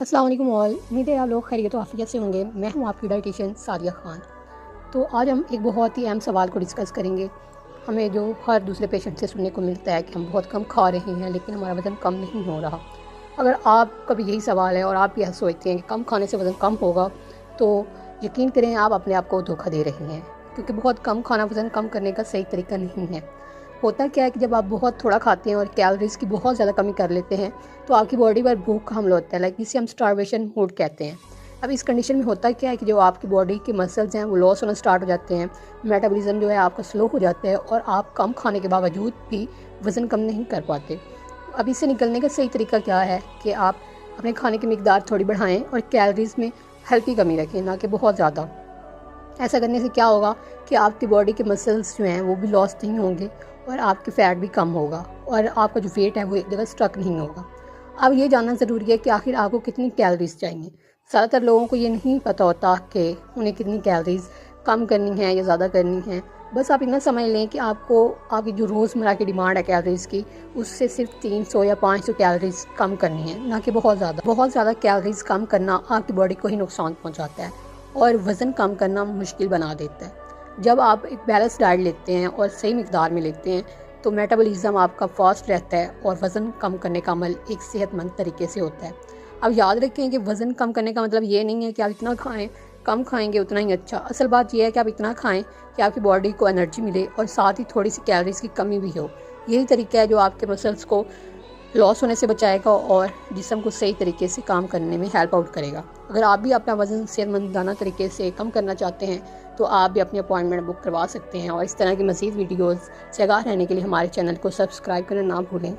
अस्सलाम वालेकुम ऑल। उम्मीद है आप लोग खैरियत और आफियत से होंगे। मैं हूं आपकी डाइटिशियन सादिया ख़ान। तो आज हम एक बहुत ही अहम सवाल को डिस्कस करेंगे। हमें जो हर दूसरे पेशेंट से सुनने को मिलता है कि हम बहुत कम खा रहे हैं लेकिन हमारा वज़न कम नहीं हो रहा। अगर आपका भी यही सवाल है और आप भी ऐसा सोचते हैं कि कम खाने से वज़न कम होगा, तो यकीन करें आप अपने आप को धोखा दे रहे हैं, क्योंकि बहुत कम खाना वज़न कम करने का सही तरीका नहीं है। होता क्या है कि जब आप बहुत थोड़ा खाते हैं और कैलोरीज़ की बहुत ज़्यादा कमी कर लेते हैं, तो आपकी बॉडी पर भूख का हमला होता है, लाइक जिसे हम स्टारवेशन मूड कहते हैं। अब इस कंडीशन में होता क्या है कि जो आपकी बॉडी के मसल्स हैं वो लॉस होना स्टार्ट हो जाते हैं, मेटाबॉलिज्म जो है आपका स्लो हो जाता है और आप कम खाने के बावजूद भी वज़न कम नहीं कर पाते। अब इससे निकलने का सही तरीका क्या है कि आप अपने खाने की मिकदार थोड़ी बढ़ाएँ और कैलोरीज़ में हल्की कमी रखें, ना कि बहुत ज़्यादा। ऐसा करने से क्या होगा कि आपकी बॉडी के मसल्स जो हैं वो भी लॉस नहीं होंगे और आपकी फ़ैट भी कम होगा और आपका जो वेट है वो एक जगह स्टक नहीं होगा। अब ये जानना ज़रूरी है कि आखिर आपको कितनी कैलोरीज़ चाहिए। ज़्यादातर लोगों को ये नहीं पता होता कि उन्हें कितनी कैलोरीज़ कम करनी है या ज़्यादा करनी है। बस आप इतना समझ लें कि आपको आपकी जो रोज़मर्रा की डिमांड है कैलोरीज़ की, उससे सिर्फ 300 या 500 कैलोरीज़ कम करनी है, ना कि बहुत ज़्यादा। बहुत ज़्यादा कैलोरीज़ कम करना आपकी बॉडी को ही नुकसान पहुँचाता है और वज़न कम करना मुश्किल बना देता है। जब आप एक बैलेंस डाइट लेते हैं और सही मिकदार में लेते हैं, तो मेटाबॉलिज्म आपका फास्ट रहता है और वज़न कम करने का अमल एक सेहतमंद तरीके से होता है। अब याद रखें कि वज़न कम करने का मतलब ये नहीं है कि आप इतना खाएं, कम खाएंगे उतना ही अच्छा। असल बात यह है कि आप इतना खाएं कि आपकी बॉडी को एनर्जी मिले और साथ ही थोड़ी सी कैलोरीज़ की कमी भी हो। यही तरीका है जो आपके मसल्स को लॉस होने से बचाएगा और जिस्म को सही तरीके से काम करने में हेल्प आउट करेगा। अगर आप भी अपना वज़न सेहतमंदाना तरीके से कम करना चाहते हैं, तो आप भी अपनी अपॉइंटमेंट बुक करवा सकते हैं। और इस तरह की मज़ीद वीडियोज़ से आगाह रहने के लिए हमारे चैनल को सब्सक्राइब करना ना भूलें।